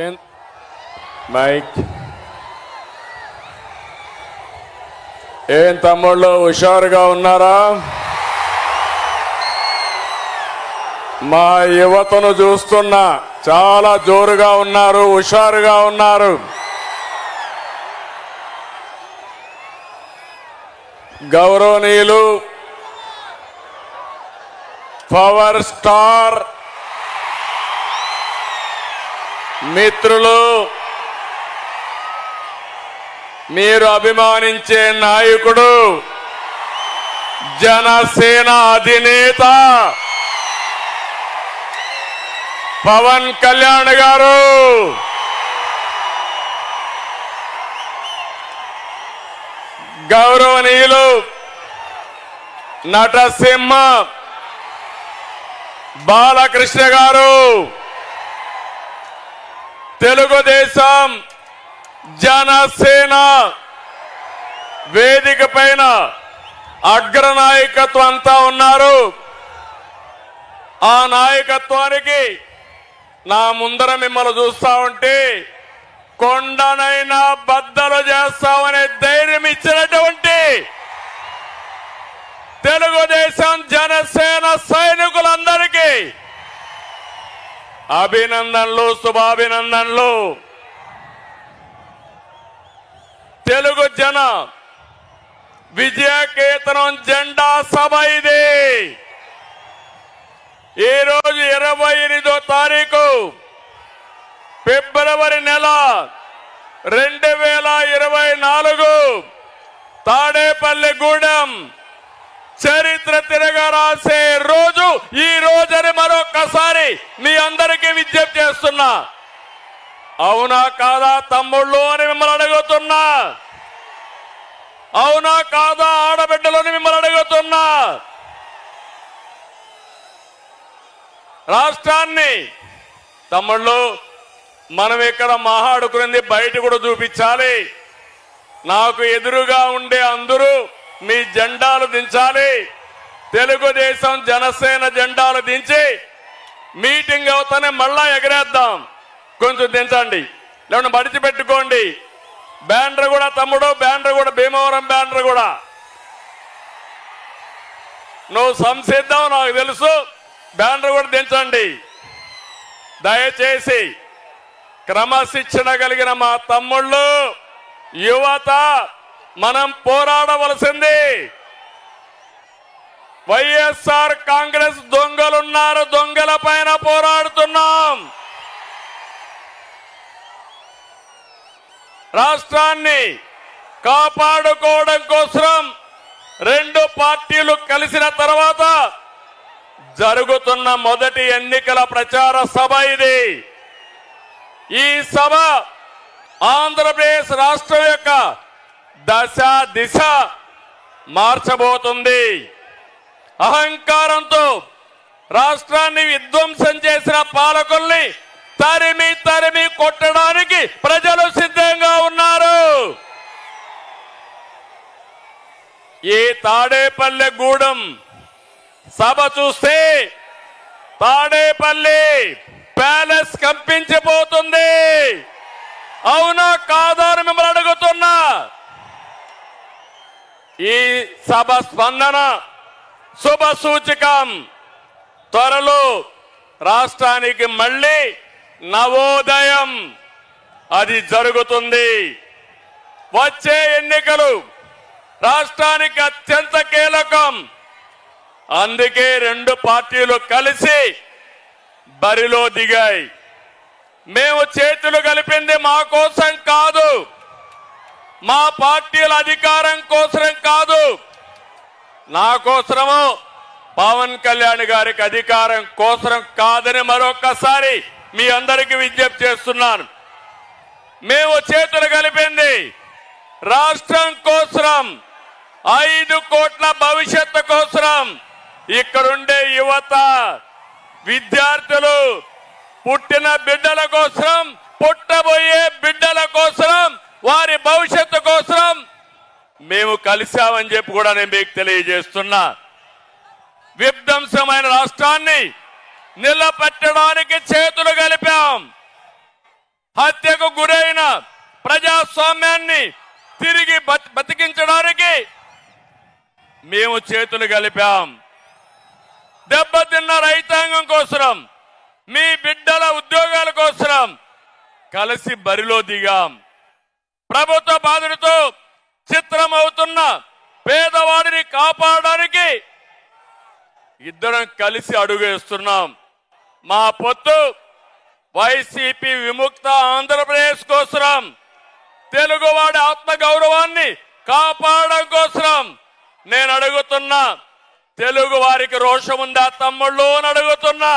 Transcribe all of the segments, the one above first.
ఏం మైక్ ఏం తమ్ముళ్ళు హుషారుగా ఉన్నారా? మా యువతను చూస్తున్నా చాలా జోరుగా ఉన్నారు, హుషారుగా ఉన్నారు. గౌరవనీయులు పవర్ స్టార్ మిత్రులు, మీరు అభిమానించే నాయకుడు, జనసేన అధినేత పవన్ కళ్యాణ్ గారు, గౌరవనీయులు నటసింహ బాలకృష్ణ గారు, తెలుగుదేశం జనసేన వేదిక పైన అగ్రనాయకత్వం అంతా ఉన్నారు. ఆ నాయకత్వానికి నా ముందర మిమ్మల్ని చూస్తా ఉంటే కొండనైనా బద్దలు చేస్తామనే ధైర్యం ఇచ్చినటువంటి తెలుగుదేశం జనసేన సైనికులందరికీ అభినందనలు, శుభాభినందనలు. తెలుగు జన విజయకేతనం జెండా సభ ఇది. ఈ రోజు 28వ తారీఖు ఫిబ్రవరి నెల 2024 తాడేపల్లిగూడెం చరిత్ర తిరగరాసే రోజు ఈ రోజని మరొకసారి మీ అందరికీ విజ్ఞప్తి చేస్తున్నా. అవునా కాదా తమ్ముళ్ళు అని మిమ్మల్ని అడుగుతున్నా. అవునా కాదా ఆడబిడ్డలని మిమ్మల్ని అడుగుతున్నా. రాష్ట్రాన్ని తమ్ముళ్ళు మనం ఇక్కడ మాట్లాడుకునేది బయట కూడా చూపించాలి. నాకు ఎదురుగా ఉండే అందరూ మీ జెండాలు దించాలి. తెలుగుదేశం జనసేన జెండాలు దించి మీటింగ్ అవుతానే మళ్ళా ఎగరేద్దాం. కొంచెం దించండి, లేకుంటే మడిచి పెట్టుకోండి. బ్యానర్ కూడా తమ్ముడు, బ్యానర్ కూడా భీమవరం బ్యానర్ కూడా నువ్వు సంసిద్దాం నాకు తెలుసు. బ్యానర్ కూడా దించండి దయచేసి. క్రమశిక్షణ కలిగిన మా తమ్ముళ్ళు, యువత మనం పోరాడవలసింది. వైఎస్ఆర్ కాంగ్రెస్ దొంగలున్నారు, దొంగల పైన పోరాడుతున్నాం. రాష్ట్రాన్ని కాపాడుకోవడం కోసం రెండు పార్టీలు కలిసిన తర్వాత జరుగుతున్న మొదటి ఎన్నికల ప్రచార సభ ఇది. ఈ సభ ఆంధ్రప్రదేశ్ రాష్ట్రం యొక్క దశ దిశ మార్చబోతుంది. అహంకారంతో రాష్ట్రాన్ని విధ్వంసం చేసిన పాలకుల్ని తరిమి తరిమి కొట్టడానికి ప్రజలు సిద్ధంగా ఉన్నారు. ఈ తాడేపల్లిగూడెం సభ చూస్తే తాడేపల్లి ప్యాలెస్ కంపించిపోతుంది. అవునా కాదా అని మిమ్మల్ని అడుగుతున్నా. ఈ సభ స్పందన శుభ సూచకం. త్వరలో రాష్ట్రానికి మళ్ళీ నవోదయం అది జరుగుతుంది. వచ్చే ఎన్నికలు రాష్ట్రానికి అత్యంత కీలకం. అందుకే రెండు పార్టీలు కలిసి బరిలో దిగాయి. మేము చేతులు కలిపింది మా కోసం కాదు, మా పార్టీల అధికారం కోసం కాదు, నా కోసమో పవన్ కళ్యాణ్ గారికి అధికారం కోసం కాదని మరొకసారి మీ అందరికీ విజ్ఞప్తి చేస్తున్నాను. మేము చేతులు కలిపింది రాష్ట్రం కోసం, 5 కోట్ల భవిష్యత్తు కోసం. ఇక్కడుండే యువత, విద్యార్థులు, పుట్టిన బిడ్డల కోసం, పుట్టబోయే బిడ్డల కోసం, వారి భవిష్యత్తు కోసం మేము కలిశామని చెప్పి కూడా నేను మీకు తెలియజేస్తున్నా. విధ్వంసమైన రాష్ట్రాన్ని నిలబెట్టడానికి చేతులు కలిపాం. హత్యకు గురైన ప్రజాస్వామ్యాన్ని తిరిగి బతికించడానికి మేము చేతులు కలిపాం. దెబ్బతిన్న రైతాంగం కోసం, మీ బిడ్డల ఉద్యోగాల కోసం కలిసి బరిలో దిగాం. ప్రభుత్వ బాధలతో చిత్రమవుతున్న పేదవాడిని కాపాడడానికి ఇద్దరం కలిసి అడుగేస్తున్నాం. మా పొత్తు వైసీపీ విముక్త ఆంధ్రప్రదేశ్ కోసం, తెలుగువాడి ఆత్మగౌరవాన్ని కాపాడడం కోసం నేను అడుగుతున్నా. తెలుగు వారికి రోషం ఉందా తమ్ముళ్ళు అని అడుగుతున్నా.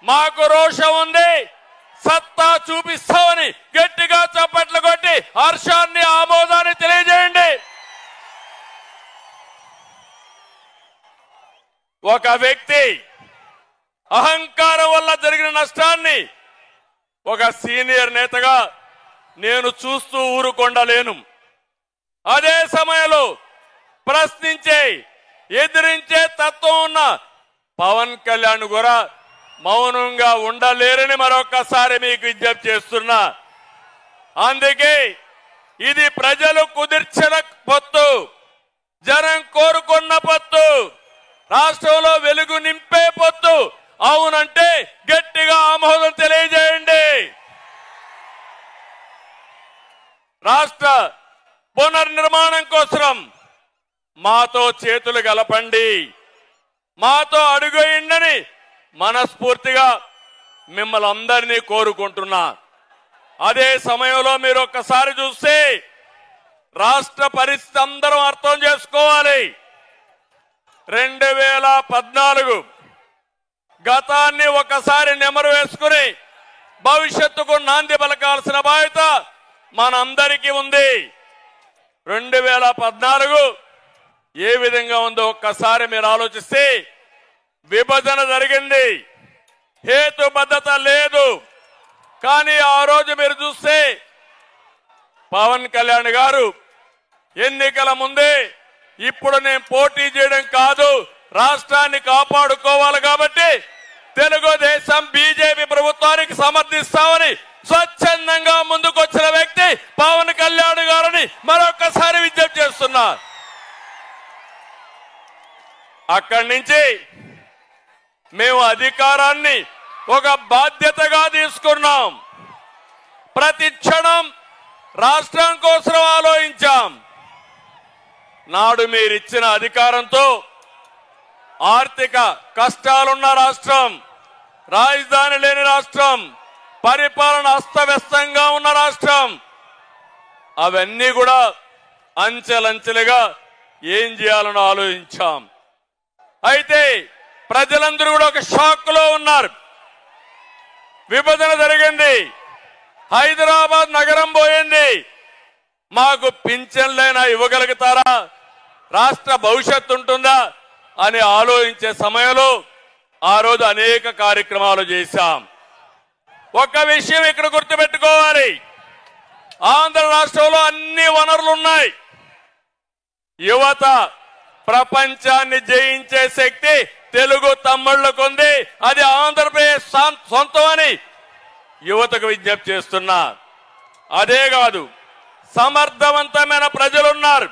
మాకు రోషం ఉంది, సత్తా చూపిస్తామని గట్టిగా చప్పట్లు కొట్టి హర్షాన్ని, ఆమోదాన్ని తెలియజేయండి. ఒక వ్యక్తి అహంకారం వల్ల జరిగిన నష్టాన్ని ఒక సీనియర్ నేతగా నేను చూస్తూ ఊరుకొండలేను. అదే సమయంలో ప్రశ్నించే, ఎదిరించే తత్వం ఉన్న పవన్ కళ్యాణ్ కూడా మౌనంగా ఉండలేరని మరొకసారి మీకు విజ్ఞప్తి చేస్తున్నా. అందుకే ఇది ప్రజలు కుదిర్చిన పొత్తు, జనం కోరుకున్న పొత్తు, రాష్ట్రంలో వెలుగు నింపే పొత్తు. అవునంటే గట్టిగా ఆమోదం తెలియజేయండి. రాష్ట్ర పునర్నిర్మాణం కోసం మాతో చేతులు కలపండి, మాతో అడుగేయండి మనస్ఫూర్తిగా మిమ్మల్ని అందరినీ కోరుకుంటున్నా. అదే సమయంలో మీరు ఒక్కసారి చూస్తే రాష్ట్ర పరిస్థితి అందరం అర్థం చేసుకోవాలి. 2014 గతాన్ని ఒకసారి నెమరు వేసుకుని భవిష్యత్తుకు నాంది పలకాల్సిన బాధ్యత మనందరికీ ఉంది. 2014 ఏ విధంగా ఉందో ఒక్కసారి మీరు ఆలోచిస్తే, విభజన జరిగింది, హేతుబద్ధత లేదు. కానీ ఆ రోజు మీరు చూస్తే పవన్ కళ్యాణ్ గారు ఎన్నికల ముందే ఇప్పుడు నేను పోటీ చేయడం కాదు, రాష్ట్రాన్ని కాపాడుకోవాలి కాబట్టి తెలుగుదేశం బీజేపీ ప్రభుత్వానికి సమర్థిస్తామని స్వచ్ఛందంగా ముందుకొచ్చిన వ్యక్తి పవన్ కళ్యాణ్ గారిని మరొకసారి విజ్ఞప్తి చేస్తున్నా. అక్కడి నుంచి మేము అధికారాన్ని ఒక బాధ్యతగా తీసుకున్నాం. ప్రతి క్షణం రాష్ట్రం కోసం ఆలోచించాం. నాడు మీరిచ్చిన అధికారంతో ఆర్థిక కష్టాలున్న రాష్ట్రం, రాజధాని లేని రాష్ట్రం, పరిపాలన అస్తవ్యస్తంగా ఉన్న రాష్ట్రం, అవన్నీ కూడా అంచెలంచెలుగా ఏం చేయాలని ఆలోచించాం. అయితే ప్రజలందరూ కూడా ఒక షాక్ లో ఉన్నారు. విభజన జరిగింది, హైదరాబాద్ నగరం పోయింది, మాకు పింఛన్లైనా ఇవ్వగలుగుతారా, రాష్ట్ర భవిష్యత్తు ఉంటుందా అని ఆలోచించే సమయంలో ఆ రోజు అనేక కార్యక్రమాలు చేశాం. ఒక విషయం ఇక్కడ గుర్తుపెట్టుకోవాలి, ఆంధ్ర రాష్ట్రంలో అన్ని వనరులు ఉన్నాయి. యువత ప్రపంచాన్ని జయించే శక్తి తెలుగు తమ్ముళ్లకు ఉంది, అది ఆంధ్రప్రదేశ్ సొంతమని యువతకు విజ్ఞప్తి చేస్తున్నా. అదే కాదు, సమర్థవంతమైన ప్రజలున్నారు,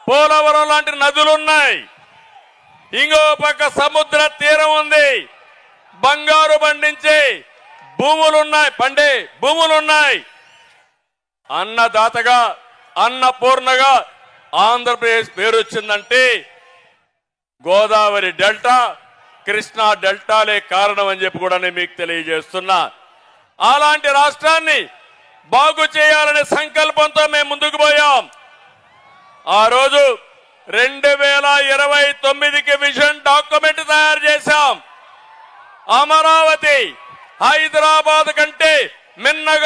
పోలవరం లాంటి నదులున్నాయి, ఇంకో పక్క సముద్ర తీరం ఉంది, బంగారు పండించే భూములున్నాయి, పండే భూములున్నాయి. అన్నదాతగా, అన్నపూర్ణగా ఆంధ్రప్రదేశ్ పేరు వచ్చిందంటే గోదావరి డెల్టా, కృష్ణా డెల్టాలే కారణం అని చెప్పి కూడా నేను మీకు తెలియజేస్తున్నా. అలాంటి రాష్ట్రాన్ని బాగు చేయాలనే సంకల్పంతో మేము ముందుకు పోయాం. ఆ రోజు 2029కి విజన్ డాక్యుమెంట్ తయారు చేశాం. అమరావతి హైదరాబాద్ కంటే మిన్నగా